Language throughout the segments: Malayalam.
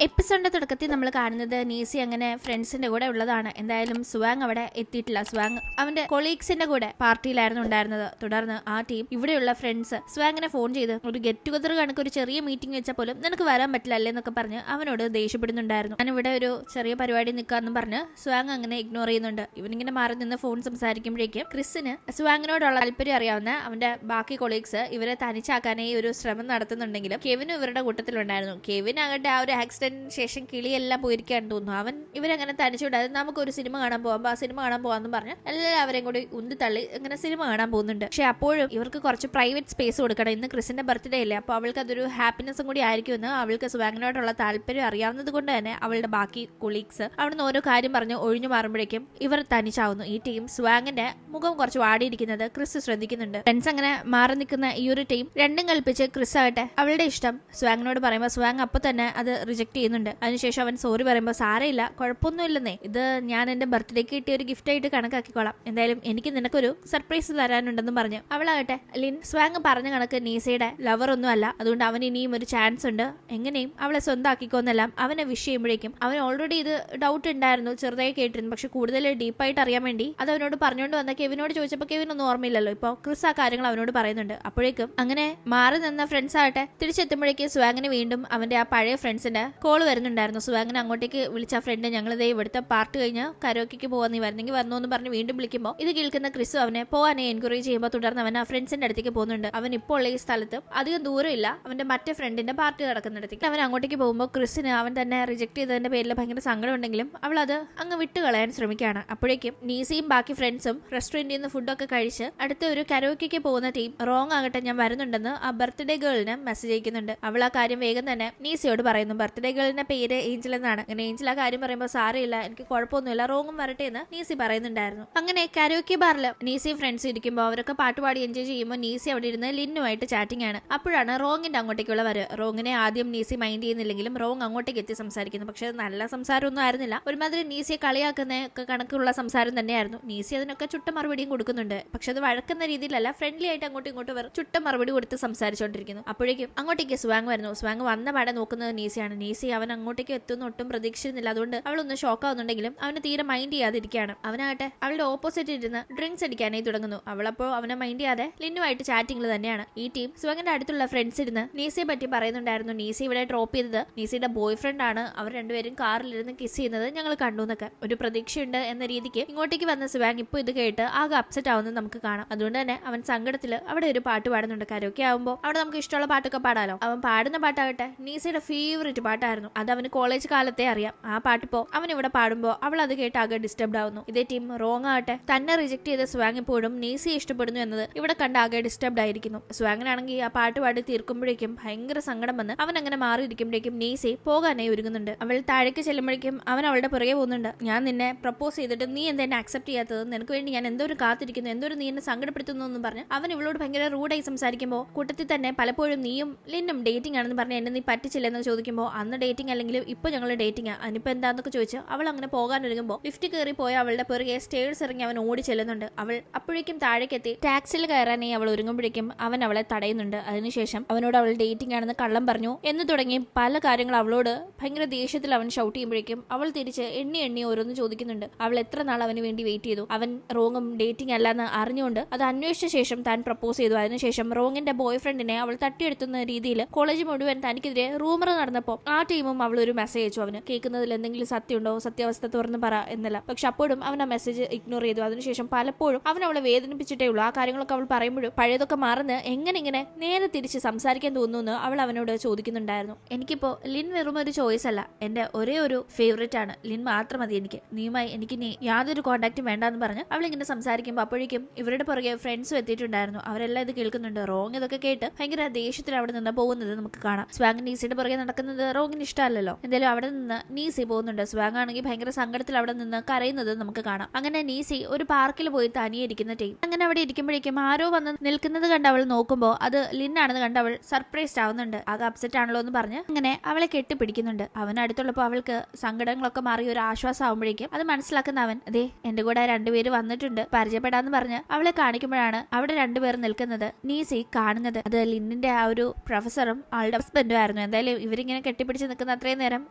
എപ്പിസോഡിന്റെ തുടക്കത്തിൽ നമ്മൾ കാണുന്നത് നീസി അങ്ങനെ ഫ്രണ്ട്സിന്റെ കൂടെ ഉള്ളതാണ്. എന്തായാലും സ്വാങ് അവിടെ എത്തിയിട്ടില്ല. സ്വാങ് അവന്റെ കൊളീഗ്സിന്റെ കൂടെ പാർട്ടിയിലായിരുന്നു ഉണ്ടായിരുന്നത്. തുടർന്ന് ആ ടീം ഇവിടെയുള്ള ഫ്രണ്ട്സ് സ്വാങ്ങിനെ ഫോൺ ചെയ്ത് ഒരു ഗെറ്റ് ടുഗദർ കണക്ക് ഒരു ചെറിയ മീറ്റിംഗ് വെച്ചാൽ പോലും നിനക്ക് വരാൻ പറ്റില്ല അല്ലേ എന്നൊക്കെ പറഞ്ഞ് അവനോട് ദേഷ്യപ്പെടുന്നുണ്ടായിരുന്നു. ഞാൻ ഇവിടെ ഒരു ചെറിയ പരിപാടി നിൽക്കാന്നും പറഞ്ഞ് സ്വാങ് അങ്ങനെ ഇഗ്നോർ ചെയ്യുന്നുണ്ട്. ഇവനിങ്ങനെ മാറി നിന്ന് ഫോൺ സംസാരിക്കുമ്പോഴേക്കും ക്രിസിന് സ്വാങ്ങിനോടുള്ള താല്പര്യം അറിയാവുന്ന അവന്റെ ബാക്കി കൊളീഗ്സ് ഇവരെ തനിച്ചാക്കാനായി ഒരു ശ്രമം നടത്തുന്നുണ്ടെങ്കിലും കെവിനും ഇവരുടെ കൂട്ടത്തിലുണ്ടായിരുന്നു. കെവിൻ ആകട്ടെ ആ ഒരു ആക്സിഡന്റ് ശേഷം കിളിയെല്ലാം പോയിരിക്കാന്ന് തോന്നുന്നു. അവൻ ഇവരങ്ങനെ തനിച്ചുവിടാതെ നമുക്കൊരു സിനിമ കാണാൻ പോകാം, ആ സിനിമ കാണാൻ പോകാന്ന് പറഞ്ഞ് എല്ലാവരെയും കൂടി ഉന്തി തള്ളി അങ്ങനെ സിനിമ കാണാൻ പോകുന്നുണ്ട്. പക്ഷെ അപ്പോഴും ഇവർക്ക് കുറച്ച് പ്രൈവറ്റ് സ്പേസ് കൊടുക്കണം. ഇന്ന് ക്രിസിന്റെ ബർത്ത്ഡേ അല്ലേ, അപ്പോൾ അവൾക്ക് അതൊരു ഹാപ്പിനെസ്സും കൂടി ആയിരിക്കുമെന്ന് അവൾക്ക് സ്വാങ്ങിനോടുള്ള താല്പര്യം അറിയാവുന്നത് കൊണ്ട് തന്നെ അവളുടെ ബാക്കി കൊളീഗ്സ് അവിടുന്ന് ഓരോ കാര്യം പറഞ്ഞ് ഒഴിഞ്ഞു മാറുമ്പോഴേക്കും ഇവർ തനിച്ചാവുന്നു. ഈ ടീം സ്വാങ്ങിന്റെ മുഖം കുറച്ച് വാടിയിരിക്കുന്നത് ക്രിസ് ശ്രദ്ധിക്കുന്നുണ്ട്. ഫ്രണ്ട്സ് അങ്ങനെ മാറി നിൽക്കുന്ന ഈ ഒരു ടീം രണ്ടും കൽപ്പിച്ച് ക്രിസ് ആകട്ടെ അവളുടെ ഇഷ്ടം സ്വാങ്ങിനോട് പറയുമ്പോൾ സ്വാങ് അപ്പൊ തന്നെ അത് റിജക്ട് ചെയ്യുന്നുണ്ട്. അതിനുശേഷം അവൻ സോറി പറയുമ്പോൾ സാരയില്ല, കുഴപ്പമൊന്നുമില്ലെന്നേ, ഇത് ഞാൻ എന്റെ ബർത്ത്ഡേക്ക് കിട്ടിയ ഒരു ഗിഫ്റ്റ് ആയിട്ട് കണക്കാക്കിക്കോളാം, എന്തായാലും എനിക്ക് നിനക്കൊരു സർപ്രൈസ് തരാനുണ്ടെന്ന് പറഞ്ഞു. അവളാകട്ടെ ലിൻ സ്വാങ് പറഞ്ഞ കണക്ക് നീസയുടെ ലവർ ഒന്നും അല്ല, അതുകൊണ്ട് അവൻ ഇനിയും ഒരു ചാൻസ് ഉണ്ട്, എങ്ങനെയും അവളെ സ്വന്തമാക്കിക്കോന്നെല്ലാം അവനെ വിഷ് ചെയ്യുമ്പോഴേക്കും അവൻ ഓൾറെഡി ഇത് ഡൗട്ട് ഉണ്ടായിരുന്നു, ചെറുതായി കേട്ടിരുന്നു. പക്ഷെ കൂടുതൽ ഡീപ്പായിട്ട് അറിയാൻ വേണ്ടി അത് അവനോട് പറഞ്ഞുകൊണ്ട് വന്ന കെവിനോട് ചോദിച്ചപ്പോൾ കെവിനൊന്നും ഓർമ്മയില്ലല്ലോ. ഇപ്പോൾ ക്രിസ് ആ കാര്യങ്ങൾ അവനോട് പറയുന്നുണ്ട്. അപ്പോഴേക്കും അങ്ങനെ മാറി നിന്ന ഫ്രണ്ട്സ് ആകട്ടെ തിരിച്ചെത്തുമ്പോഴേക്കും സ്വാങ്ങിന് വീണ്ടും അവന്റെ ആ പഴയ ഫ്രണ്ട്സിന്റെ കോള് വരുന്നുണ്ടായിരുന്നു. സ്വാങ്ങിനെ അങ്ങോട്ടേക്ക് വിളിച്ച ഫ്രണ്ട് ഞങ്ങളിതേ ഇവിടുത്തെ പാർട്ടി കഴിഞ്ഞ് കരോക്കിക്ക് പോകാൻ നീ വരുന്നെങ്കിൽ വന്നു എന്ന് പറഞ്ഞ് വീണ്ടും വിളിക്കുമ്പോൾ ഇത് കേൾക്കുന്ന ക്രിസ് അവനെ പോകാനെ എൻകറേജ് ചെയ്യുമ്പോൾ തുടർന്ന് അവൻ ആ ഫ്രണ്ട്സിന്റെ അടുത്തേക്ക് പോകുന്നുണ്ട്. അവൻ ഇപ്പോൾ ഉള്ള ഈ സ്ഥലത്ത് അധികം ദൂരമില്ല അവന്റെ മറ്റേ ഫ്രണ്ടിന്റെ പാർട്ടി നടക്കുന്നിടത്തേക്ക്. അവൻ അങ്ങോട്ടേക്ക് പോകുമ്പോൾ ക്രിസിന് അവൻ തന്നെ റിജക്ട് ചെയ്തതിന്റെ പേരിൽ ഭയങ്കര സങ്കടം ഉണ്ടെങ്കിലും അവൾ അത് അങ്ങ് വിട്ട് കളയാൻ ശ്രമിക്കുകയാണ്. അപ്പോഴേക്കും നീസിയും ബാക്കി ഫ്രണ്ട്സും റെസ്റ്റോറന്റിൽ നിന്ന് ഫുഡൊക്കെ കഴിച്ച് അടുത്ത ഒരു കരോക്കിക്ക് പോകുന്ന ടീം റോങ് ആകട്ടെ ഞാൻ വരുന്നുണ്ടെന്ന് ആ ബർത്ത്ഡേ ഗേളിന് മെസ്സേജ് അയക്കുന്നുണ്ട്. അവൾ ആ കാര്യം വേഗം തന്നെ നീസിയോട് പറയുന്നു. ബർത്ത്ഡേ ഗേളിന്റെ പേര് ഏഞ്ചൽ എന്നാണ്. അങ്ങനെ ഏഞ്ചൽ ആ കാര്യം പറയുമ്പോൾ സാരമില്ല, എനിക്ക് കുഴപ്പമൊന്നുമില്ല, റോങ്ങും വരട്ടെ എന്ന് നീസി പറയുന്നുണ്ടായിരുന്നു. അങ്ങനെ കരോക്കി ബാറിൽ നീസിയും ഫ്രണ്ട്സ് ഇരിക്കുമ്പോൾ അവരൊക്കെ പാട്ടുപാടി എൻജോയ് ചെയ്യുമ്പോൾ നീസി അവിടെ ഇരുന്ന് ലിന്നുമായിട്ട് ചാറ്റിംഗ് ആണ്. അപ്പോഴാണ് റോങ്ങിന്റെ അങ്ങോട്ടേക്കുള്ള വരവ്. റോങ്ങിനെ ആദ്യം നീസി മൈൻഡ് ചെയ്യുന്നില്ലെങ്കിലും റോങ് അങ്ങോട്ടേക്ക് എത്തി സംസാരിക്കുന്നു. പക്ഷെ നല്ല സംസാരമൊന്നും ആയിരുന്നില്ല, ഒരുമാതിരി നീസിയെ കളിയാക്കുന്ന കണക്കുള്ള സംസാരം തന്നെയായിരുന്നു. നീസി അതിനൊക്കെ ചുട്ട മറുപടിയും കൊടുക്കുന്നുണ്ട്. പക്ഷെ അത് വഴക്കുന്ന രീതിയിലല്ല, ഫ്രണ്ട്ലി ആയിട്ട് അങ്ങോട്ടും ഇങ്ങോട്ടും ചുട്ട മറുപടി കൊടുത്ത് സംസാരിച്ചുകൊണ്ടിരിക്കുന്നു. അപ്പോഴേക്കും അങ്ങോട്ടേക്ക് സ്വാങ് വരുന്നു. സ്വാങ് വന്ന പാടെ നോക്കുന്നത് നീസിയാണ്. നീസി അവൻ അങ്ങോട്ടേക്ക് എത്തുന്ന ഒട്ടും പ്രതീക്ഷിച്ചിരുന്നില്ല. അതുകൊണ്ട് അവളൊന്ന് ഷോക്ക് ആവുന്നുണ്ടെങ്കിലും അവന് തീരെ മൈൻഡ് ചെയ്യാതിരിക്കുകയാണ്. അവനാകട്ടെ അവളുടെ ഓപ്പോസിറ്റ് ഇരുന്ന് ഡ്രിങ്ക്സ് അടിക്കാനായി തുടങ്ങുന്നു. അവളപ്പോൾ അവനെ മൈൻഡ് ചെയ്യാതെ ലിന്നുമായിട്ട് ചാറ്റിംഗിൽ തന്നെയാണ്. ഈ ടീം സ്വാങ്ങിന്റെ അടുത്തുള്ള ഫ്രണ്ട്സ് ഇരുന്ന് നീസിയെ പറ്റി പറയുന്നുണ്ടായിരുന്നു. നീസി ഇവിടെ ഡ്രോപ്പ് ചെയ്തത് നീസിയുടെ ബോയ് ഫ്രണ്ട് ആണ്, അവർ രണ്ടുപേരും കാറിലിരുന്ന് കിസ് ചെയ്യുന്നത് ഞങ്ങൾ കണ്ടു എന്നൊക്കെ ഒരു പ്രതീക്ഷയുണ്ട് എന്ന രീതിക്ക് ഇങ്ങോട്ടേക്ക് വന്ന സ്വാങ് ഇപ്പോൾ ഇത് കേട്ട് ആകെ അപ്സെറ്റ് ആവുന്നത് നമുക്ക് കാണാം. അതുകൊണ്ട് തന്നെ അവൻ സങ്കടത്തിൽ അവിടെ ഒരു പാട്ട് പാടുന്നുണ്ട്. കരോക്കെ ആവുമ്പോൾ അവിടെ നമുക്ക് ഇഷ്ടമുള്ള പാട്ടൊക്കെ പാടാലോ. അവൻ പാടുന്ന പാട്ടാകട്ടെ നീസിയുടെ ഫേവറേറ്റ് പാട്ടായിരുന്നു. അത് അവന് കോളേജ് കാലത്തെ അറിയാം. ആ പാട്ടിപ്പോ അവൻ ഇവിടെ പാടുമ്പോൾ അവൾ അത് കേട്ട് ആകെ ഡിസ്റ്റർബ്ഡ് ആവുന്നു. ഇതേ ടീം റോങ് ആകട്ടെ തന്നെ റിജക്ട് ചെയ്ത സ്വാങ് ഇപ്പോഴും നീസി ഇഷ്ടപ്പെടുന്നു എന്നത് ഇവിടെ കണ്ട് ആകെ ഡിസ്റ്റർബ്ഡ് ആയിരിക്കുന്നു. സ്വാങ്ങിനാണെങ്കിൽ ആ പാട്ട് പാടി തീർക്കുമ്പോഴേക്കും ഭയങ്കര സങ്കടം വന്ന് അവൻ അങ്ങനെ മാറിയിരിക്കുമ്പോഴേക്കും നീസി പോകാനായി ഒരുങ്ങുന്നുണ്ട്. അവൾ താഴേക്ക് ചെല്ലുമ്പോഴേക്കും അവൻ അവളുടെ പുറകെ പോകുന്നുണ്ട്. ഞാൻ നിന്നെ പ്രപ്പോസ് ചെയ്തിട്ട് നീ എന്താ എന്നെ അക്സെപ്റ്റ് ചെയ്യാത്തത്, നിനക്ക് വേണ്ടി ഞാൻ എന്തോരം കാത്തിരിക്കുന്നു, എന്തോരം നീ എന്നെ സങ്കടപ്പെടുത്തുന്നു എന്ന് പറഞ്ഞ് അവൻ ഇവളോട് ഭയങ്കര റൂഡായി സംസാരിക്കുമ്പോൾ കൂട്ടത്തിൽ തന്നെ പലപ്പോഴും നീയും ലിന്നും ഡേറ്റിംഗ് ആണെന്ന് പറഞ്ഞ് എന്നെ നീ പറ്റിച്ചില്ലെന്ന് ചോദിക്കുമ്പോൾ അന്ന് ഡേറ്റിംഗ് അല്ലെങ്കിലും ഇപ്പൊ ഞങ്ങൾ ഡേറ്റിംഗ് ആ, അതിനിപ്പോ എന്താന്നൊക്കെ ചോദിച്ച് അവൾ അങ്ങനെ പോകാൻ ഒരുങ്ങുമ്പോൾ ലിഫ്റ്റ് കയറി പോയ അവളുടെ പിറകെ സ്റ്റേഴ്സ് ഇറങ്ങി അവൻ ഓടി ചെല്ലുന്നുണ്ട്. അവൾ അപ്പോഴേക്കും താഴേക്കെത്തി ടാക്സിയിൽ കയറാനായി അവൾ ഒരുങ്ങുമ്പോഴേക്കും അവൻ അവളെ തടയുന്നുണ്ട്. അതിനുശേഷം അവനോട് അവൾ ഡേറ്റിംഗ് ആണെന്ന് കള്ളം പറഞ്ഞു എന്ന് തുടങ്ങി പല കാര്യങ്ങൾ അവളോട് ഭയങ്കര ദേഷ്യത്തിൽ അവൻ ഷൗട്ട് ചെയ്യുമ്പോഴേക്കും അവൾ തിരിച്ച് എണ്ണി ഓരോന്ന് ചോദിക്കുന്നുണ്ട്. അവൾ എത്ര നാൾ അവന് വേണ്ടി വെയിറ്റ് ചെയ്തു, അവൻ റോങ്ങും ഡേറ്റിംഗ് അല്ലാന്ന് അറിഞ്ഞുകൊണ്ട് അത് അന്വേഷിച്ച ശേഷം താൻ പ്രപ്പോസ് ചെയ്തു. അതിനുശേഷം റോങ്ങിന്റെ ബോയ് ഫ്രണ്ടിനെ അവൾ തട്ടിയെടുത്തുന്ന രീതിയിൽ കോളേജ് മുഴുവൻ തനിക്കെതിരെ റൂമർ നടന്നപ്പോൾ ആ ടീമും അവൾ ഒരു മെസ്സേജ് അയച്ചു. അവന് കേൾക്കുന്നതിൽ എന്തെങ്കിലും സത്യമുണ്ടോ, സത്യാവസ്ഥ തുറന്ന് പറ എന്നല്ല. പക്ഷെ അപ്പോഴും അവൻ ആ മെസ്സേജ് ഇഗ്നോർ ചെയ്തു. അതിനുശേഷം പലപ്പോഴും അവൻ അവളെ വേദനിപ്പിച്ചിട്ടേ ഉള്ളൂ. ആ കാര്യങ്ങളൊക്കെ അവൾ പറയുമ്പോഴും പഴയതൊക്കെ മറന്ന് എങ്ങനെ ഇങ്ങനെ നേരെ തിരിച്ച് സംസാരിക്കാൻ തോന്നുന്നു അവൾ അവനോട് ചോദിക്കുന്നുണ്ടായിരുന്നു. എനിക്കിപ്പോ ലിൻ വെറും ഒരു ചോയ്സ് അല്ല, എന്റെ ഒരേ ഒരു ഫേവറേറ്റ് ആണ്, ലിൻ മാത്രം മതി എനിക്ക്, നീയുമായി എനിക്ക് നീ യാതൊരു കോണ്ടാക്റ്റും വേണ്ടെന്ന് പറഞ്ഞ് അവൾ ഇങ്ങനെ സംസാരിക്കുമ്പോൾ അപ്പോഴേക്കും ഇവരുടെ പുറകെ ഫ്രണ്ട്സും എത്തിയിട്ടുണ്ടായിരുന്നു. അവരെല്ലാം ഇത് കേൾക്കുന്നുണ്ട്. റോങ് ഇതൊക്കെ കേട്ട് ഭയങ്കര ദേഷ്യത്തിൽ അവിടെ നിന്ന് പോകുന്നത് നമുക്ക് കാണാം. സ്വാങ് നീസിയുടെ പുറകെ നടക്കുന്നത് റോങ്ങിന് ഇഷ്ടമല്ലല്ലോ. എന്തായാലും അവിടെ നിന്ന് നീസി പോകുന്നുണ്ട്. സ്വാങ് ആണെങ്കിൽ ഭയങ്കര സങ്കടത്തിൽ അവിടെ നിന്ന് കരയുന്നത് നമുക്ക് കാണാം. അങ്ങനെ നീസി ഒരു പാർക്കിൽ പോയി തനിയിരിക്കുന്ന ടീം അങ്ങനെ അവിടെ ഇരിക്കുമ്പോഴേക്കും ആരോ വന്ന് നിൽക്കുന്നത് കണ്ട് അവൾ നോക്കുമ്പോൾ അത് ലിന്നാണെന്ന് കണ്ട് അവൾ സർപ്രൈസ്ഡ് ആവുന്നുണ്ട്. ആകെ അപ്സെറ്റ് ആണല്ലോ എന്ന് പറഞ്ഞ് അങ്ങനെ അവളെ കെട്ടിപ്പിടിക്കുന്നുണ്ട്. അവൻ അടുത്തുള്ളപ്പോൾ അവൾക്ക് സങ്കടങ്ങളൊക്കെ മാറി ഒരു ആശ്വാസം ആവുമ്പോഴേക്കും അത് മനസ്സിലാക്കുന്ന അവൻ അതെ എന്റെ കൂടെ രണ്ടുപേര് വന്നിട്ടുണ്ട് പരിചയപ്പെടാന്ന് പറഞ്ഞ് അവളെ കാണിക്കുമ്പോഴാണ് അവിടെ രണ്ടുപേർ നിൽക്കുന്നത് നീസി കാണുന്നത്. അത് ലിന്നിന്റെ ആ ഒരു പ്രൊഫസറും ആളുടെ ഹസ്ബൻഡും ആയിരുന്നു. എന്തായാലും ഇവരിങ്ങനെ കെട്ടിപ്പിടിച്ച് പിടിച്ചു നിൽക്കുന്ന അത്രയും നേരം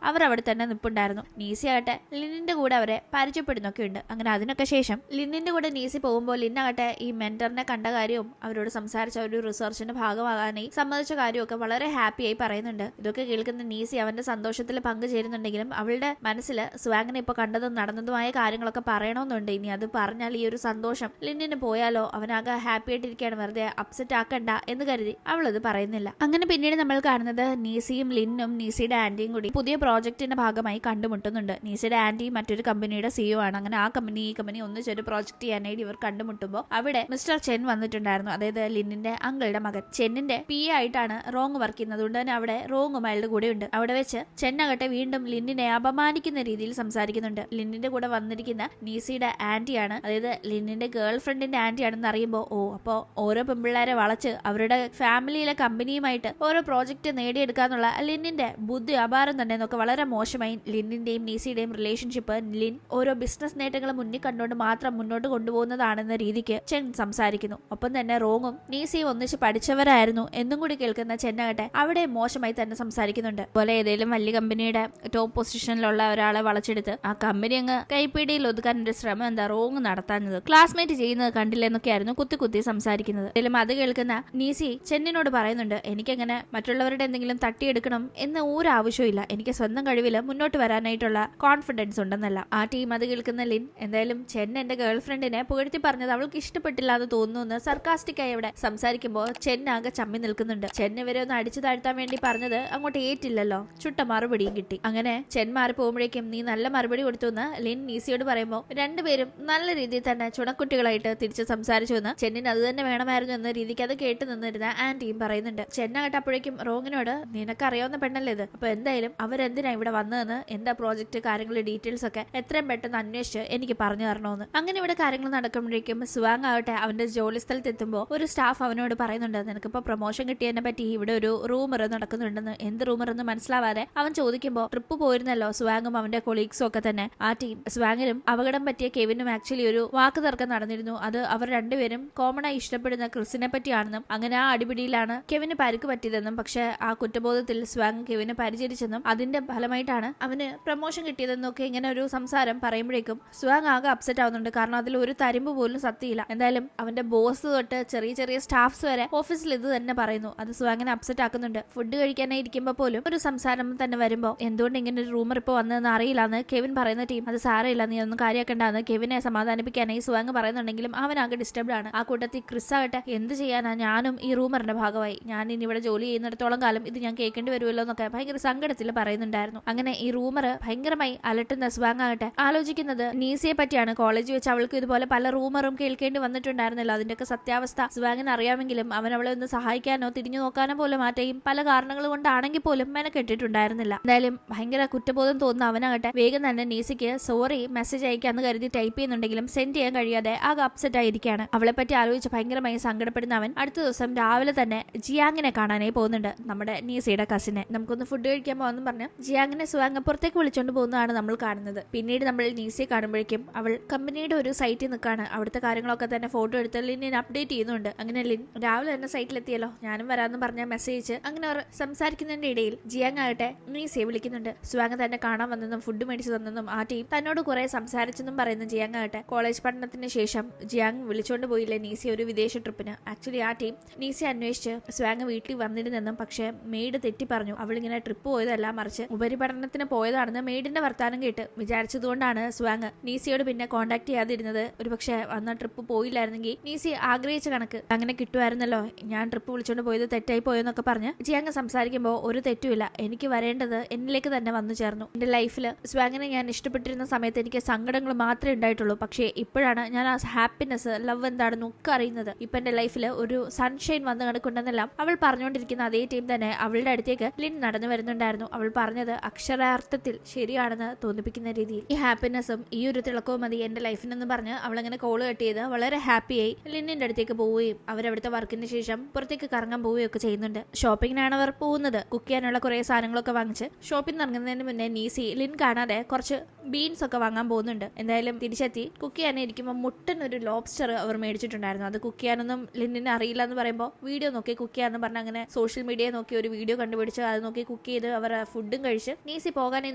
അവർ അവിടെ തന്നെ നിൽപ്പുണ്ടായിരുന്നു. നീസി ആകട്ടെ ലിന്നിന്റെ കൂടെ അവരെ പരിചയപ്പെടുന്നൊക്കെ ഉണ്ട്. അങ്ങനെ അതിനൊക്കെ ശേഷം ലിന്നിന്റെ കൂടെ നീസി പോകുമ്പോൾ ലിന്നാകട്ടെ ഈ മെന്ററിനെ കണ്ട കാര്യവും അവരോട് സംസാരിച്ച ഒരു റിസർച്ചിന്റെ ഭാഗമാകാനായി സമ്മതിച്ച കാര്യമൊക്കെ വളരെ ഹാപ്പിയായി പറയുന്നുണ്ട്. ഇതൊക്കെ കേൾക്കുന്ന നീസി അവന്റെ സന്തോഷത്തിൽ പങ്കുചേരുന്നുണ്ടെങ്കിലും അവളുടെ മനസ്സിൽ സ്വാങ്ങിനെ ഇപ്പൊ കണ്ടതും നടന്നതുമായ കാര്യങ്ങളൊക്കെ പറയണമെന്നുണ്ട്. ഇനി അത് പറഞ്ഞാൽ ഈ ഒരു സന്തോഷം ലിന്നിന് പോയാലോ, അവനാകെ ഹാപ്പി ആയിട്ടിരിക്കുകയാണ്, വെറുതെ അപ്സെറ്റ് ആക്കണ്ട എന്ന് കരുതി അവളത് പറയുന്നില്ല. അങ്ങനെ പിന്നീട് നമ്മൾ കാണുന്നത് നീസിയും ലിന്നും നീസിയുടെ ആന്റിയും കൂടി പുതിയ പ്രോജക്റ്റിന്റെ ഭാഗമായി കണ്ടുമുട്ടുന്നുണ്ട്. നീസിയുടെ ആന്റി മറ്റൊരു കമ്പനിയുടെ സിഇഒ ആണ്. അങ്ങനെ ആ കമ്പനി ഈ കമ്പനി ഒന്നിച്ചൊരു പ്രോജക്ട് ചെയ്യാനായിട്ട് ഇവർ കണ്ടുമുട്ടുമ്പോൾ അവിടെ മിസ്റ്റർ ചെൻ വന്നിട്ടുണ്ടായിരുന്നു. അതായത് ലിന്നിന്റെ അങ്കിളുടെ മകൻ. ചെന്നിന്റെ പി ആയിട്ടാണ് റോങ് വർക്ക് ചെയ്യുന്നത്. അതുകൊണ്ട് തന്നെ അവിടെ റോങ്ങും അയാളുടെ കൂടെ ഉണ്ട്. അവിടെ വെച്ച് ചെന്നാകട്ടെ വീണ്ടും ലിന്നിനെ അപമാനിക്കുന്ന രീതിയിൽ സംസാരിക്കുന്നുണ്ട്. ലിന്നിന്റെ കൂടെ വന്നിരിക്കുന്ന നീസിയുടെ ആന്റിയാണ്, അതായത് ലിന്നിന്റെ ഗേൾ ഫ്രണ്ടിന്റെ ആന്റിയാണെന്ന് അറിയുമ്പോൾ അപ്പോ ഓരോ പെൺപിള്ളേരെ വളച്ച് അവരുടെ ഫാമിലിയിലെ കമ്പനിയുമായിട്ട് ഓരോ പ്രോജക്റ്റ് നേടിയെടുക്കാന്നുള്ള ലിന്നിന്റെ ബുദ്ധി അപാരം തന്നെ എന്നൊക്കെ വളരെ മോശമായി ലിന്നിന്റെയും നീസിയുടെയും റിലേഷൻഷിപ്പ് ലിൻ ഓരോ ബിസിനസ് നേട്ടങ്ങൾ മുന്നിൽ കണ്ടുകൊണ്ട് മാത്രം മുന്നോട്ട് കൊണ്ടുപോകുന്നതാണെന്ന രീതിക്ക് ചെൻ സംസാരിക്കുന്നു. ഒപ്പം തന്നെ റോങ്ങും നീസിയും ഒന്നിച്ച് പഠിച്ചവരായിരുന്നു എന്നും കൂടി കേൾക്കുന്ന ചെന്നാകട്ടെ അവിടെ മോശമായി തന്നെ സംസാരിക്കുന്നുണ്ട്. പോലെ ഏതെങ്കിലും വലിയ കമ്പനിയുടെ ടോപ്പ് പൊസിഷനിലുള്ള ഒരാളെ വളച്ചെടുത്ത് ആ കമ്പനി അങ്ങ് കൈപ്പിടിയിൽ ഒതുക്കാൻ ഒരു ശ്രമം എന്താ റോങ് നടത്താഞ്ഞത്, ക്ലാസ്മേറ്റ് ചെയ്യുന്നത് കണ്ടില്ലെന്നൊക്കെയായിരുന്നു കുത്തി കുത്തി സംസാരിക്കുന്നത്. ഏതായാലും അത് കേൾക്കുന്ന നീസി ചെന്നിനോട് പറയുന്നുണ്ട്, എനിക്കങ്ങനെ മറ്റുള്ളവരുടെ എന്തെങ്കിലും തട്ടിയെടുക്കണം എന്ന ഒരു ആവശ്യമില്ല, എനിക്ക് സ്വന്തം കഴിവില് മുന്നോട്ട് വരാനായിട്ടുള്ള കോൺഫിഡൻസ് ഉണ്ടെന്നല്ല. ആ ടീം അത് കേൾക്കുന്ന ലിൻ എന്തായാലും ചെൻ എന്റെ ഗേൾ ഫ്രണ്ടിനെ പുകഴ്ത്തി പറഞ്ഞത് അവൾക്ക് ഇഷ്ടപ്പെട്ടില്ല എന്ന് തോന്നുന്നു സർക്കാസ്റ്റിക് ആയി അവിടെ സംസാരിക്കുമ്പോൾ ചെന്നാകെ ചമ്മി നിൽക്കുന്നുണ്ട്. ചെൻ ഇവരെ ഒന്ന് അടിച്ചു താഴ്ത്താൻ വേണ്ടി പറഞ്ഞത് അങ്ങോട്ട് ഏറ്റില്ലല്ലോ, ചുട്ട മറുപടിയും കിട്ടി. അങ്ങനെ ചെൻ മാറി പോകുമ്പോഴേക്കും നീ നല്ല മറുപടി കൊടുത്തു എന്ന് ലിൻ നീസിയോട് പറയുമ്പോൾ രണ്ടുപേരും നല്ല രീതിയിൽ തന്നെ ചുണക്കുട്ടികളായിട്ട് തിരിച്ച് സംസാരിച്ചു എന്ന് ചെന്നിന് അത് തന്നെ വേണമായിരുന്നു എന്ന രീതിക്ക് അത് കേട്ട് നിന്നിരുന്ന ആന്റിയും പറയുന്നുണ്ട്. ചെന്നാകട്ടെ അപ്പോഴേക്കും റോങ്ങിനോട് നിനക്കറിയാവുന്ന പെണ്ണല്ലേ ഇത്, അപ്പൊ എന്തായാലും അവരെന്തിനാ ഇവിടെ വന്നതെന്ന്, എന്താ പ്രോജക്റ്റ് കാര്യങ്ങളുടെ ഡീറ്റെയിൽസ് ഒക്കെ എത്രയും പെട്ടെന്ന് അന്വേഷിച്ച് എനിക്ക് പറഞ്ഞു തരണമെന്ന്. അങ്ങനെ ഇവിടെ കാര്യങ്ങൾ നടക്കുമ്പോഴേക്കും സ്വാങ് ആവട്ടെ അവന്റെ ജോലി സ്ഥലത്ത് എത്തുമ്പോൾ ഒരു സ്റ്റാഫ് അവനോട് പറയുന്നുണ്ട്, നിനക്കിപ്പോ പ്രൊമോഷൻ കിട്ടിയതിനെ പറ്റി ഇവിടെ ഒരു റൂമർ നടക്കുന്നുണ്ടെന്ന്. എന്ത് റൂമർ എന്ന് മനസ്സിലാവാതെ അവൻ ചോദിക്കുമ്പോൾ ട്രിപ്പ് പോയിരുന്നല്ലോ സ്വാങ്ങും അവന്റെ കൊളീഗ്സും ഒക്കെ തന്നെ. ആ ടീം സ്വാങ്ങിനും അപകടം പറ്റിയ കെവിനും ആക്ച്വലി ഒരു വാക്ക് തർക്കം നടന്നിരുന്നു. അത് അവർ രണ്ടുപേരും കോമൺ ആയി ഇഷ്ടപ്പെടുന്ന ക്രിസിനെ പറ്റിയാണെന്നും അങ്ങനെ ആ അടിപിടിയിലാണ് കെവിന് പരിക്ക് പറ്റിയതെന്നും പക്ഷെ ആ കുറ്റബോധത്തിൽ സ്വാങ് കെവിനെ പരിചരിച്ചെന്നും അതിന്റെ ഫലമായിട്ടാണ് അവന് പ്രൊമോഷൻ കിട്ടിയതെന്നും ഒക്കെ ഇങ്ങനെ ഒരു സംസാരം പറയുമ്പോഴേക്കും സ്വാങ് ആകെ അപ്സെറ്റ് ആവുന്നുണ്ട്. കാരണം അതിൽ ഒരു തരിമ്പ് പോലും സത്യമില്ല. എന്തായാലും അവന്റെ ബോസ് തൊട്ട് ചെറിയ ചെറിയ സ്റ്റാഫ്സ് വരെ ഓഫീസിൽ ഇത് തന്നെ പറയുന്നു. അത് സ്വാങ്ങിനെ അപ്സെറ്റ് ആക്കുന്നുണ്ട്. ഫുഡ് കഴിക്കാനായി ഇരിക്കുമ്പോൾ പോലും ഒരു സംസാരം തന്നെ വരുമ്പോൾ എന്തുകൊണ്ട് ഇങ്ങനെ ഒരു റൂമർ ഇപ്പൊ വന്നതെന്ന് അറിയില്ലാന്ന് കെവിൻ പറയുന്ന ടീം അത് സാരമില്ല, നീ ഒന്നും കാര്യമാക്കണ്ടെന്ന് കെവിനെ സമാധാനിപ്പിക്കാനായി സ്വാങ് പറയുന്നുണ്ടെങ്കിലും അവനാകെ ഡിസ്റ്റർബ്ഡ് ആണ്. ആ കൂട്ടത്തിൽ ക്രിസ് ആകട്ടെ എന്ത് ചെയ്യാനാ, ഞാനും ഈ റൂമറിന്റെ ഭാഗമായി, ഞാൻ ഇനി ഇവിടെ ജോലി ചെയ്യുന്നിടത്തോളം കാലം ഇത് ഞാൻ കേൾക്കേണ്ടി വരുമല്ലോ എന്നൊക്കെ ഭയങ്കര സങ്കടത്തിൽ പറയുന്നുണ്ടായിരുന്നു. അങ്ങനെ ഈ റൂമർ ഭയങ്കരമായി അലട്ടുന്ന സ്വാങ് ആകട്ടെ ആലോചിക്കുന്നത് നീസിയെ പറ്റിയാണ്. കോളേജിൽ വെച്ച് അവൾക്ക് ഇതുപോലെ പല റൂമറും കേൾക്കേണ്ടി വന്നിട്ടുണ്ടായിരുന്നല്ലോ. അതിന്റെയൊക്കെ സത്യാവസ്ഥ സ്വാങ്ങിന് അറിയാമെങ്കിലും അവൻ അവളെ ഒന്ന് സഹായിക്കാനോ തിരിഞ്ഞു നോക്കാനോ പോലും മാറ്റയും പല കാരണങ്ങൾ കൊണ്ടാണെങ്കിൽ പോലും മെനക്കെട്ടിട്ടുണ്ടായിരുന്നില്ല. എന്തായാലും ഭയങ്കര കുറ്റബോധം തോന്നുന്ന അവനാകട്ടെ വേഗം തന്നെ നീസിക്ക് സോറി മെസ്സേജ് അയക്കാന്ന് കരുതി ടൈപ്പ് ചെയ്യുന്നുണ്ടെങ്കിലും സെൻഡ് ചെയ്യാൻ കഴിയാതെ ആകെ അപ്സെറ്റ് ആയിരിക്കുകയാണ്. അവളെ പറ്റി ആലോചിച്ച് ഭയങ്കരമായി സങ്കടപ്പെടുന്ന അവൻ അടുത്ത ദിവസം രാവിലെ തന്നെ ജിയാങ്ങിനെ കാണാനായി പോകുന്നുണ്ട്, നമ്മുടെ നീസിയുടെ കസിനെ. നമുക്കൊന്ന് ഫുഡ് കഴിക്കാൻ പോകാന്ന് പറഞ്ഞ് ജിയാങ്ങിനെ സ്വാങ് പുറത്തേക്ക് വിളിച്ചോണ്ട് പോകുന്നതാണ് നമ്മൾ കാണുന്നത്. പിന്നീട് നമ്മൾ നീസിയെ കാണുമ്പോഴേക്കും അവൾ കമ്പനിയുടെ ഒരു സൈറ്റിൽ നിൽക്കാണ്. അവിടുത്തെ കാര്യങ്ങളൊക്കെ തന്നെ ഫോട്ടോ എടുത്ത് ലിന്നിനെ അപ്ഡേറ്റ് ചെയ്യുന്നുണ്ട്. അങ്ങനെ ലിൻ രാവിലെ തന്നെ സൈറ്റിലെത്തിയല്ലോ, ഞാനും വരാമെന്ന് പറഞ്ഞ മെസ്സേജ് അങ്ങനെ അവർ സംസാരിക്കുന്നതിന്റെ ഇടയിൽ ജിയാങ് ആകട്ടെ നീസിയെ വിളിക്കുന്നുണ്ട്. സ്വാങ് തന്നെ കാണാൻ വന്നതും ഫുഡ് മേടിച്ചു തന്നെന്നും ആ ടീം തന്നോട് കുറെ സംസാരിച്ചെന്നും പറയുന്ന ജിയാങ് ആകട്ടെ കോളേജ് പഠനത്തിന് ശേഷം ജിയാങ് വിളിച്ചോണ്ട് പോയില്ലേ നീസി ഒരു വിദേശ ട്രിപ്പിന്. ആക്ച്വലി ആ ടീം നീസി അന്വേഷിച്ച് സ്വാങ് വീട്ടിൽ വന്നിരുന്നെന്നും പക്ഷെ മെയ്ഡ് തെറ്റി പറഞ്ഞു, അവളിങ്ങനെ ട്രിപ്പ് പോയതല്ല മറിച്ച് ഉപരിപഠനത്തിന് പോയതാണെന്ന് മെയ്ഡിന്റെ വർത്താനം കേട്ട് വിചാരിച്ചതുകൊണ്ടാണ് സ്വാങ് നീസിയോട് പിന്നെ കോണ്ടാക്ട് ചെയ്യാതിരുന്നത്. ഒരു പക്ഷെ അന്ന് ട്രിപ്പ് പോയില്ലായിരുന്നെങ്കിൽ നീസി ആഗ്രഹിച്ച കണക്ക് അങ്ങനെ കിട്ടുമായിരുന്നല്ലോ, ഞാൻ ട്രിപ്പ് വിളിച്ചോണ്ട് പോയത് തെറ്റായി പോയെന്നൊക്കെ പറഞ്ഞ് ജിയാങ് സംസാരിക്കുമ്പോൾ ഒരു തെറ്റുമില്ല, എനിക്ക് വരേണ്ടത് എന്നിലേക്ക് തന്നെ വന്നു ചേർന്നു. എന്റെ ലൈഫിൽ സ്വാങ്ങിനെ ഞാൻ ഇഷ്ടപ്പെട്ടിരുന്ന സമയത്ത് എനിക്ക് സങ്കടങ്ങൾ മാത്രമേ ഉണ്ടായിട്ടുള്ളൂ. പക്ഷേ ഇപ്പോഴാണ് ഞാൻ ആ ഹാപ്പിനെസ് ലവ് എന്താണെന്ന് ഒക്കെ അറിയുന്നത്. ഇപ്പൊ എന്റെ ലൈഫിൽ ഒരു സൺഷൈൻ വന്ന് കിടക്കുണ്ടെന്നെല്ലാം അവൾ പറഞ്ഞുകൊണ്ടിരിക്കുന്ന അതേ ടീം തന്നെ അവളുടെ അടുത്തേക്ക് ലിൻ നടന്നു വരുന്നുണ്ടായിരുന്നു. അവൾ പറഞ്ഞത് അക്ഷരാർത്ഥത്തിൽ ശരിയാണെന്ന് തോന്നിപ്പിക്കുന്ന രീതിയിൽ ഈ ഹാപ്പിനെസ്സും ഈ ഒരു തിളക്കവും മതി എന്റെ ലൈഫിനെന്ന് പറഞ്ഞ് അവളങ്ങനെ കോള് കട്ട് ചെയ്ത് വളരെ ഹാപ്പിയായി ലിന്നിന്റെ അടുത്തേക്ക് പോവുകയും അവരവിടുത്തെ വർക്കിന് ശേഷം പുറത്തേക്ക് കറങ്ങാൻ പോവുകയും ഒക്കെ ചെയ്യുന്നുണ്ട്. ഷോപ്പിങ്ങിനാണ് അവർ പോകുന്നത്. കുക്ക് ചെയ്യാനുള്ള കുറെ സാധനങ്ങളൊക്കെ വാങ്ങിച്ച് ഷോപ്പിംഗ് ഇറങ്ങുന്നതിന് മുന്നേ നീസി ലിൻ കാണാതെ കുറച്ച് ബീൻസ് ഒക്കെ വാങ്ങാൻ പോകുന്നുണ്ട്. എന്തായാലും തിരിച്ചെത്തി കുക്ക് ചെയ്യാനിരിക്കുമ്പോൾ മുട്ടനൊരു ലോബ്സ്റ്റർ അവർ മേടിച്ചിട്ടുണ്ടായിരുന്നു. അത് കുക്ക് ചെയ്യാനൊന്നും ലിന്നിന് അറിയില്ല എന്ന് പറയുമ്പോൾ വീഡിയോ നോക്കി കുക്ക് ചെയ്യാന്ന് പറഞ്ഞ് അങ്ങനെ സോഷ്യൽ മീഡിയ നോക്കി ഒരു വീഡിയോ കണ്ടുപിടിച്ച് അത് നോക്കി കുക്ക് ചെയ്ത് അവർ ഫുഡും കഴിച്ച് നീസി പോകാനായി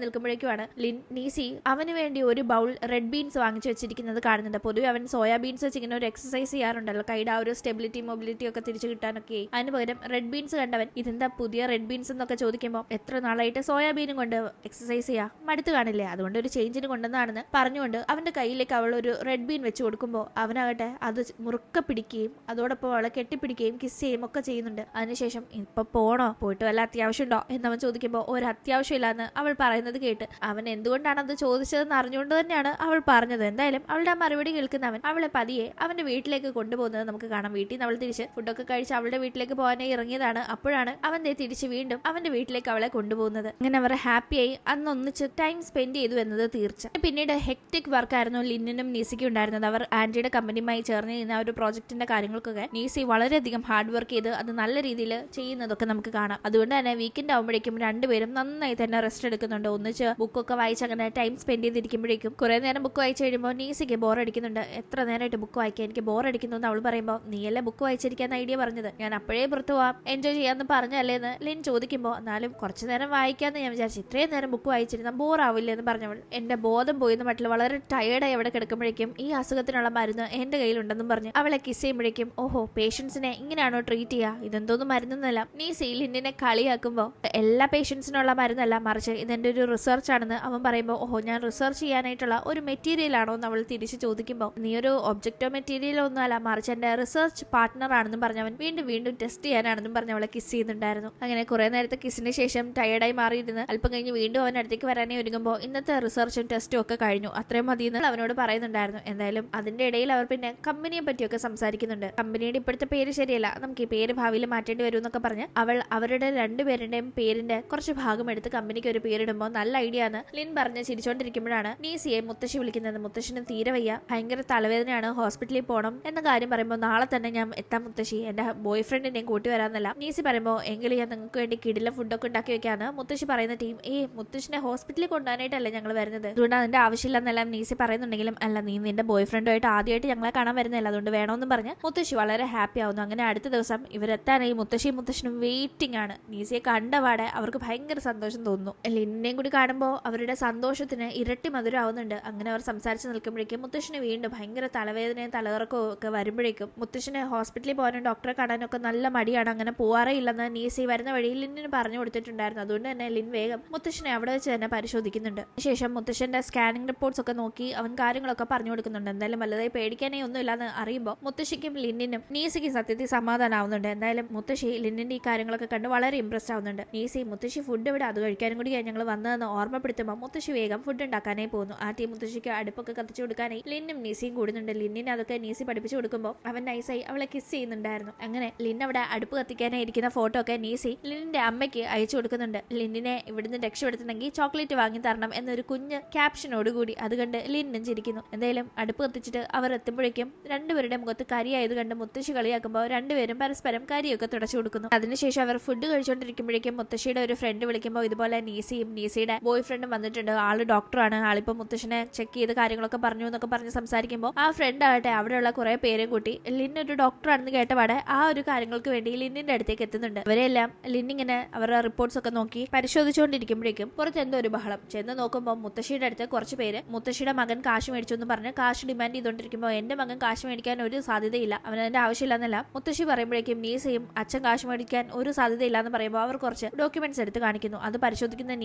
നിൽക്കുമ്പോഴേക്കുമാണ് നീസി അവന് വേണ്ടി ഒരു ബൗൾ റെഡ് ബീൻസ് വാങ്ങിച്ചു വെച്ചിരിക്കുന്നത് കാണുന്നുണ്ട്. പൊതുവെ അവൻ സോയാ ബീൻസ് വെച്ച് ഇങ്ങനെ ഒരു എക്സസൈസ് ചെയ്യാറുണ്ടല്ലോ, കൈയുടെ ആ ഒരു സ്റ്റെബിലിറ്റി മൊബിലിറ്റി ഒക്കെ തിരിച്ചു കിട്ടാനൊക്കെ. അതിന് പകരം റെഡ് ബീൻസ് കണ്ടവൻ ഇതെന്താ പുതിയ റെഡ് ബീൻസ് എന്നൊക്കെ ചോദിക്കുമ്പോൾ എത്ര നാളായിട്ട് സോയാബീനും കൊണ്ട് എക്സസൈസ് ചെയ്യാ, മടുത്ത് കാണില്ലേ, അതുകൊണ്ട് ഒരു ചേഞ്ചിന് കൊണ്ടുവന്നാണെന്ന് പറഞ്ഞുകൊണ്ട് അവന്റെ കയ്യിലേക്ക് അവൾ ഒരു റെഡ് ബീൻ വെച്ച് കൊടുക്കുമ്പോൾ അവനാകട്ടെ അത് മുറുക്ക പിടിക്കുകയും അതോടൊപ്പം അവളെ കെട്ടിപ്പിടിക്കുകയും കിസ് ചെയ്യുകയും ഒക്കെ ചെയ്യുന്നുണ്ട്. അതിനുശേഷം ഇപ്പൊ പോണോ, പോയിട്ട് വല്ല അത്യാവശ്യമുണ്ടോ എന്നവൻ ചോദിക്കുമ്പോൾ ഒരു അത്യാവശ്യമില്ലാന്ന് അവൾ പറയുന്നത് കേട്ട് അവൻ എന്തുകൊണ്ടാണ് അത് ചോദിച്ചതെന്ന് അറിഞ്ഞുകൊണ്ട് തന്നെയാണ് അവൾ പറഞ്ഞത്. എന്തായാലും അവളുടെ ആ മറുപടി കേൾക്കുന്നവൻ അവളെ പതിയെ അവന്റെ വീട്ടിലേക്ക് കൊണ്ടുപോകുന്നത് നമുക്ക് കാണാം. വീട്ടിൽ നിന്ന് അവൾ തിരിച്ച് ഫുഡൊക്കെ കഴിച്ച് അവളുടെ വീട്ടിലേക്ക് പോകാനായി ഇറങ്ങിയതാണ്. അപ്പോഴാണ് അവൻ തിരിച്ച് വീണ്ടും അവന്റെ വീട്ടിലേക്ക് അവളെ കൊണ്ടുപോകുന്നത്. അങ്ങനെ അവർ ഹാപ്പിയായി അന്ന് ഒന്നിച്ച് ടൈം സ്പെൻഡ് ചെയ്തു എന്നത് തീർച്ച. പിന്നീട് ഹെക്ടിക് വർക്കായിരുന്നു ലിന്നിനും നീസിക്കും ഉണ്ടായിരുന്നത്. അവർ ആന്റിയുടെ കമ്പനിയുമായി ചേർന്ന് ചെയ്യുന്ന ഒരു പ്രോജക്റ്റിന്റെ കാര്യങ്ങൾക്കൊക്കെ നീസി വളരെയധികം ഹാർഡ് വർക്ക് ചെയ്ത് അത് നല്ല രീതിയിൽ ചെയ്യുന്നതൊക്കെ നമുക്ക് കാണാം. അതുകൊണ്ട് തന്നെ വീക്കെൻഡ് ആകുമ്പോഴേക്കും രണ്ടുപേരും നന്നായി തന്നെ റെസ്റ്റ് എടുക്കുന്നുണ്ട്. ഒന്നിച്ച് ബുക്കൊക്കെ വായിച്ച് അങ്ങനെ ടൈം സ്പെൻഡ് ചെയ്തിരിക്കുമ്പോഴേക്കും കുറെ നേരം ബുക്ക് വായിച്ചു കഴിയുമ്പോൾ നീസിക്ക് ബോർ അടിക്കുന്നുണ്ട്. എത്ര നേരമായിട്ട് ബുക്ക് വായിക്കാൻ, എനിക്ക് ബോർ അടിക്കുന്നു എന്ന് അവൾ പറയുമ്പോൾ നീയല്ലേ ബുക്ക് വായിച്ചിരിക്കാൻ ഐഡിയ പറഞ്ഞത്, ഞാൻ അപ്പോഴേ പുറത്തു പോവാം എൻജോയ് ചെയ്യാന്ന് പറഞ്ഞല്ലേ എന്ന് ലിൻ ചോദിക്കുമ്പോൾ എന്നാലും കുറച്ചു നേരം വായിക്കാന്ന് ഞാൻ വിചാരിച്ചു, ഇത്രയും നേരം ബുക്ക് വായിച്ചിരുന്ന ബോർ ആവില്ല എന്ന് പറഞ്ഞവൾ എന്റെ ബോധം പോയെന്ന് മട്ടിൽ വളരെ ടയേർഡായി അവിടെ കിടക്കുമ്പോഴേക്കും ഈ അസുഖത്തിനുള്ള മരുന്ന് എന്റെ കയ്യിലുണ്ടെന്നും പറഞ്ഞ് അവളെ കിസ് ചെയ്യുമ്പോഴേക്കും ഓഹോ പേഷ്യൻസിനെ ഇങ്ങനെയാണോ ട്രീറ്റ് ചെയ്യുക, ഇതെന്തോന്നും മരുന്നെന്നല്ല നീസി ലിന്നിനെ കളിയാക്കുമ്പോൾ എല്ലാ പേഷ്യൻസിനുള്ള മരുന്നല്ല, മറിച്ച് ഇതെന്റെ ഒരു റിസർച്ച് ആണെന്ന് അവൻ പറയുമ്പോൾ ഓഹോ ഞാൻ റിസർച്ച് ചെയ്യാനായിട്ടുള്ള ഒരു മെറ്റീരിയൽ ആണോ എന്ന് അവൾ തിരിച്ച് ചോദിക്കുമ്പോൾ നീ ഒരു ഒബ്ജക്റ്റോ മെറ്റീരിയലോ ഒന്നും അല്ല, മറിച്ച് എന്റെ റിസർച്ച് പാർട്ട്ണർ ആണെന്നും പറഞ്ഞവൻ വീണ്ടും ടെസ്റ്റ് ചെയ്യാനാണെന്നും പറഞ്ഞ് അവളെ കിസ് ചെയ്യുന്നുണ്ടായിരുന്നു. അങ്ങനെ കുറെ നേരത്തെ കിസിന് ശേഷം ടയേർഡായി മാറിയിരുന്ന് അല്പം കഴിഞ്ഞ് വീണ്ടും അവൻ അടുത്തേക്ക് വരാനേ ഒരുങ്ങുമ്പോൾ ഇന്നത്തെ റിസർച്ചും ടെസ്റ്റും ഒക്കെ കഴിഞ്ഞു, അത്രയും മതിയെന്ന് അവനോട് പറയുന്നുണ്ടായിരുന്നു. എന്തായാലും അതിന്റെ ഇടയിൽ അവർ പിന്നെ കമ്പനിയെ പറ്റിയൊക്കെ സംസാരിക്കുന്നുണ്ട്. കമ്പനിയുടെ ഇപ്പോഴത്തെ പേര് ശരിയല്ല, നമുക്ക് ഈ പേര് ഭാവിയിൽ മാറ്റേണ്ടി വരും എന്നൊക്കെ പറഞ്ഞ് അവൾ അവരുടെ രണ്ടുപേരുടെയും പേരിന്റെ കുറച്ച് ഭാഗം എടുത്ത് കമ്പനിക്ക് ഒരു പേരിടുമ്പോൾ നല്ല ഐഡിയ ആണ് ലിൻ പറഞ്ഞ് ചിരിച്ചോണ്ടിരിക്കുമ്പോഴാണ് നീസിയെ മുത്തശ്ശി വിളിക്കുന്നത്. മുത്തശ്ശിന് തീരെ വയ്യ, ഭയങ്കര തലവേദനയാണ്, ഹോസ്പിറ്റലിൽ പോകണം എന്ന കാര്യം പറയുമ്പോൾ നാളെ തന്നെ ഞാൻ എത്താം മുത്തശ്ശി, എന്റെ ബോയ് ഫ്രണ്ടിനെയും കൂട്ടി വരാന്നല്ല നീസി പറയുമ്പോൾ എങ്കിലും ഞാൻ നിങ്ങൾക്ക് വേണ്ടി കിടില ഫുഡൊക്കെ ഉണ്ടാക്കി വെക്കാന്ന് മുത്തശ്ശി പറയുന്ന ടീം മുത്തശ്ശിനെ ഹോസ്പിറ്റലിൽ കൊണ്ടുപോകാനായിട്ടല്ലേ ഞങ്ങൾ വരുന്നത്, അതുകൊണ്ട് അതിന്റെ ആവശ്യമില്ലെന്നെല്ലാം നീസി പറയുന്നുണ്ടെങ്കിലും അല്ല നീ നിന്റെ ബോയ് ഫ്രണ്ടുമായിട്ട് ആദ്യമായിട്ട് ഞങ്ങളെ കാണാൻ വരുന്നില്ല, അതുകൊണ്ട് വേണമെന്നും പറഞ്ഞ് മുത്തശ്ശി വളരെ ഹാപ്പി ആവുന്നു. അങ്ങനെ അടുത്ത ദിവസം ഇവരെത്താനായി മുത്തശ്ശിനും വെയിറ്റിംഗ് ആണ്. നീസിയെ കണ്ടപാടെ അവർക്ക് ഭയങ്കര സന്തോഷം തോന്നുന്നു. ലിന്നിനെയും കൂടി കാണുമ്പോൾ അവരുടെ സന്തോഷത്തിന് ഇരട്ടി മധുരം ആവുന്നുണ്ട്. അങ്ങനെ അവർ സംസാരിച്ച് നിൽക്കുമ്പോഴേക്കും മുത്തശ്ശിന് വീണ്ടും ഭയങ്കര തലവേദനയും തലകറക്കവും ഒക്കെ വരുമ്പോഴേക്കും മുത്തശ്ശിന് ഹോസ്പിറ്റലിൽ പോകാനും ഡോക്ടറെ കാണാനൊക്കെ നല്ല മടിയാണ്, അങ്ങനെ പോവാറേ ഇല്ലെന്ന് നീസി വരുന്ന വഴി ലിന്നിന് പറഞ്ഞു കൊടുത്തിട്ടുണ്ടായിരുന്നു. അതുകൊണ്ട് തന്നെ ലിൻ വേഗം മുത്തശ്ശിനെ അവിടെ വെച്ച് തന്നെ പരിശോധിക്കുന്നുണ്ട്. ശേഷം മുത്തശ്ശന്റെ സ്കാനിംഗ് റിപ്പോർട്ട്സ് ഒക്കെ നോക്കി അവൻ കാര്യങ്ങളൊക്കെ പറഞ്ഞു കൊടുക്കുന്നുണ്ട്. എന്തായാലും വലുതായി പേടിക്കാനേ ഒന്നുമില്ലാന്ന് അറിയുമ്പോൾ മുത്തശ്ശിക്കും ലിന്നിനും നീസിക്കും സത്യത്തിൽ സമാധാനമാവുന്നുണ്ട്. എന്തായാലും മുത്തശ്ശി ലിന്നിന്റെ ഈ കാര്യങ്ങളൊക്കെ കണ്ട് വളരെ ഇംപ്രസ്ഡ് ആവുന്നുണ്ട്. നീസി മുത്തശ്ശി ഫുഡ് ഇവിടെ അത് കഴിക്കാനും കൂടിയാണ് ഞങ്ങൾ വന്നതെന്ന് ഓർമ്മപ്പെടുത്തുമ്പോൾ മുത്തശ്ശി വേഗം ഫുഡ് ഉണ്ടാക്കാനായി പോകുന്നു. ആ ടീം മുത്തശ്ശിക്ക് അടുപ്പൊക്കെ കത്തിച്ചു കൊടുക്കാനായി ലിന്നും നീസിയും കൂടുന്നുണ്ട്. ലിന്നിനെ അതൊക്കെ നീസി പഠിപ്പിച്ചു കൊടുക്കുമ്പോൾ അവൻ നൈസായി അവളെ കിസ് ചെയ്യുന്നുണ്ടായിരുന്നു. അങ്ങനെ ലിൻ അവിടെ അടുപ്പ് കത്തിക്കാനായി ഇരിക്കുന്ന ഫോട്ടോ ഒക്കെ നീസി ലിന്നിന്റെ അമ്മയ്ക്ക് അയച്ചു കൊടുക്കുന്നുണ്ട്. ലിന്നിനെ ഇവിടുന്ന് രക്ഷപ്പെടുത്തണമെങ്കിൽ ചോക്ലേറ്റ് വാങ്ങി തരണം എന്നൊരു കുഞ്ഞ് ക്യാപ്ഷനോടുകൂടി അത് കണ്ട് ലിന്നും ചിരിക്കുന്നു. എന്തായാലും അടുപ്പ് കത്തിച്ചിട്ട് അവർ എത്തുമ്പോഴേക്കും രണ്ടുപേരുടെ മുഖത്ത് കരിയായത് കണ്ട് മുത്തശ്ശി കളിയാക്കുമ്പോൾ രണ്ടുപേരും പരസ്പരം കരിയൊക്കെ തുടച്ചു കൊടുക്കുന്നു. അതിനുശേഷം അവർ ഫുഡ് കഴിച്ചുകൊണ്ടിരിക്കുമ്പോഴേക്കും മുത്തശ്ശിയുടെ ഒരു ഫ്രണ്ട് വിളിക്കുമ്പോൾ ഇതുപോലെ നീസിയുടെ ബോയ് ഫ്രണ്ടും വന്നിട്ടുണ്ട്. ആള് ഡോക്ടറാണ്, ആളിപ്പോ മുത്തശ്ശിനെ ചെക്ക് ചെയ്ത് കാര്യങ്ങളൊക്കെ പറഞ്ഞു എന്നൊക്കെ പറഞ്ഞ് സംസാരിക്കുമ്പോൾ ആ ഫ്രണ്ട് ആകട്ടെ അവിടെയുള്ള കുറെ പേരും കൂട്ടി ലിൻ ഒരു ഡോക്ടറാണെന്ന് കേട്ടപാടെ ആ ഒരു കാര്യങ്ങൾക്ക് വേണ്ടി ലിന്നിന്റെ അടുത്തേക്ക് എത്തുന്നുണ്ട്. അവരെല്ലാം ലിന്നിങ്ങനെ അവരുടെ റിപ്പോർട്ട്സ് ഒക്കെ നോക്കി പരിശോധിച്ചുകൊണ്ടിരിക്കുമ്പോഴേക്കും പുറത്ത് എന്തോ ഒരു ബഹളം. ചെന്ന് നോക്കുമ്പോൾ മുത്തശ്ശിയുടെ അടുത്ത് കുറച്ച് പേര് മുത്തശ്ശിയുടെ മകൻ കാശ് മേടിച്ചു എന്ന് പറഞ്ഞ് കാശ് ഡിമാൻഡ് ചെയ്തുകൊണ്ടിരിക്കുമ്പോൾ എന്റെ മകൻ കാശ് മേടിക്കാൻ ഒരു സാധ്യതയില്ല, അവനതിന്റെ ആവശ്യമില്ലെന്നല്ല മുത്തശ്ശി പറയുമ്പോഴേക്കും നീസയും അച്ഛൻ കാശ് മേടിക്കാൻ ഒരു സാധ്യതയില്ല എന്ന് പറയുമ്പോൾ അവർ കുറച്ച് ഡോക്യുമെന്റ്സ് എടുത്ത് കാണിക്കുന്നു. അത് പരിശോധിക്കുന്ന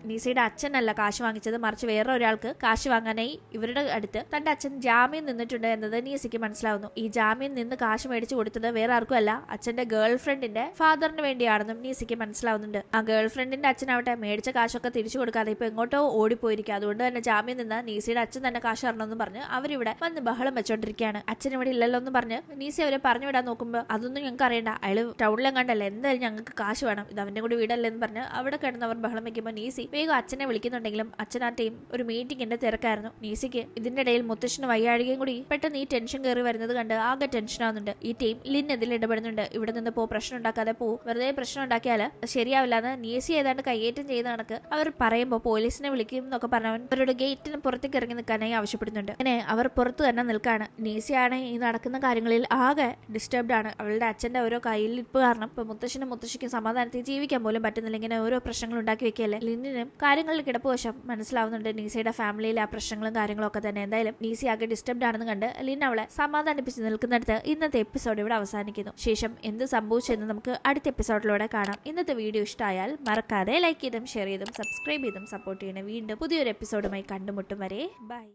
നീസയുടെ അച്ഛനല്ല കാശ് വാങ്ങിച്ചത്, മറിച്ച് വേറെ ഒരാൾക്ക് കാശ് വാങ്ങാനായി ഇവരുടെ അടുത്ത് തന്റെ അച്ഛൻ ജാമ്യം നിന്നിട്ടുണ്ട് എന്നത് നീസിക്ക് മനസ്സിലാവുന്നു. ഈ ജാമ്യം നിന്ന് കാശ് മേടിച്ചു കൊടുത്തത് വേറെ ആർക്കും അല്ല, അച്ഛന്റെ ഗേൾ ഫ്രണ്ടിന്റെ ഫാദറിന് വേണ്ടിയാണെന്നും നീസിക്ക് മനസ്സിലാവുന്നുണ്ട്. ആ ഗേൾ ഫ്രണ്ടിന്റെ അച്ഛനാവട്ടെ മേടിച്ച കാശൊക്കെ തിരിച്ചു കൊടുക്കാതെ ഇപ്പൊ എങ്ങോട്ടോ ഓടിപ്പോയിരിക്കും. അതുകൊണ്ട് തന്നെ ജാമ്യം നിന്ന് നീസിയുടെ അച്ഛൻ തന്നെ കാശ് തരണമെന്ന് പറഞ്ഞ് അവരിവിടെ വന്ന് ബഹളം വെച്ചോണ്ടിരിക്കുകയാണ്. അച്ഛൻ ഇവിടെ ഇല്ലല്ലോ എന്ന് പറഞ്ഞ് നീസി അവരെ പറഞ്ഞു വിടാൻ നോക്കുമ്പോൾ അതൊന്നും ഞങ്ങൾക്ക് അറിയണ്ട, അയാൾ ടൗണിലും കണ്ടല്ലേ, എന്തായാലും ഞങ്ങൾക്ക് കാശ് വേണം, ഇത് അവന്റെ കൂടി വീടല്ലേ എന്ന് പറഞ്ഞ് അവിടെ കിടന്നവർ ബഹളം വെക്കുമ്പോൾ നീസി വേഗം അച്ഛനെ വിളിക്കുന്നുണ്ടെങ്കിലും അച്ഛൻ ആ ടീം ഒരു മീറ്റിംഗിന്റെ തിരക്കായിരുന്നു. നീസിക്ക് ഇതിന്റെ ഇടയിൽ മുത്തശ്ശിന് വയ്യാഴികയും കൂടി പെട്ടെന്ന് ഈ ടെൻഷൻ കയറി വരുന്നത് കണ്ട് ആകെ ടെൻഷൻ ആവുന്നുണ്ട്. ഈ ടീം ലിൻ ഇതിൽ ഇടപെടുന്നുണ്ട്. ഇവിടെ നിന്ന് പ്രശ്നം ഉണ്ടാക്കാതെ വെറുതെ പ്രശ്നം ഉണ്ടാക്കിയാൽ ശരിയാവില്ല എന്ന് നീസി ഏതാണ്ട് കയ്യേറ്റം ചെയ്ത കണക്ക് അവർ പറയുമ്പോൾ പോലീസിനെ വിളിക്കും എന്നൊക്കെ പറഞ്ഞവൻ അവരുടെ ഗേറ്റിന് പുറത്തേക്ക് ഇറങ്ങി നിൽക്കാനായി ആവശ്യപ്പെടുന്നുണ്ട്. അങ്ങനെ അവർ പുറത്തു തന്നെ നിൽക്കാണ്. നീസിയാണ് ഈ നടക്കുന്ന കാര്യങ്ങളിൽ ആകെ ഡിസ്റ്റർബ്ഡ് ആണ്. അവളുടെ അച്ഛന്റെ ഓരോ കയ്യിലിരിപ്പ് കാരണം ഇപ്പൊ മുത്തശ്ശിക്കും സമാധാനത്തിൽ ജീവിക്കാൻ പോലും പറ്റുന്നില്ല. സമ്മതിക്കുന്നില്ല, ഇങ്ങനെ ഓരോ പ്രശ്നങ്ങൾ ഉണ്ടാക്കി വെക്കുകയല്ലേ. ലിന്നിനും കാര്യങ്ങളിൽ കിടപ്പുവശം മനസ്സിലാവുന്നുണ്ട് നീസയുടെ ഫാമിലിയിലെ ആ പ്രശ്നങ്ങളും കാര്യങ്ങളും ഒക്കെ തന്നെ. എന്തായാലും നീസി ആകെ ഡിസ്റ്റർബ്ഡ് ആണെന്ന് കണ്ട് ലിൻ അവളെ സമാധാനിപ്പിച്ച് നിൽക്കുന്നിടത്ത് ഇന്നത്തെ എപ്പിസോഡ് ഇവിടെ അവസാനിക്കുന്നു. ശേഷം എന്ത് സംഭവിച്ചെന്ന് നമുക്ക് അടുത്ത എപ്പിസോഡിലൂടെ കാണാം. ഇന്നത്തെ വീഡിയോ ഇഷ്ടമായാൽ മറക്കാതെ ലൈക്ക് ചെയ്തും ഷെയർ ചെയ്തും സബ്സ്ക്രൈബ് ചെയ്തും സപ്പോർട്ട് ചെയ്യണം. വീണ്ടും പുതിയൊരു എപ്പിസോഡുമായി കണ്ടുമുട്ടും വരെ ബൈ.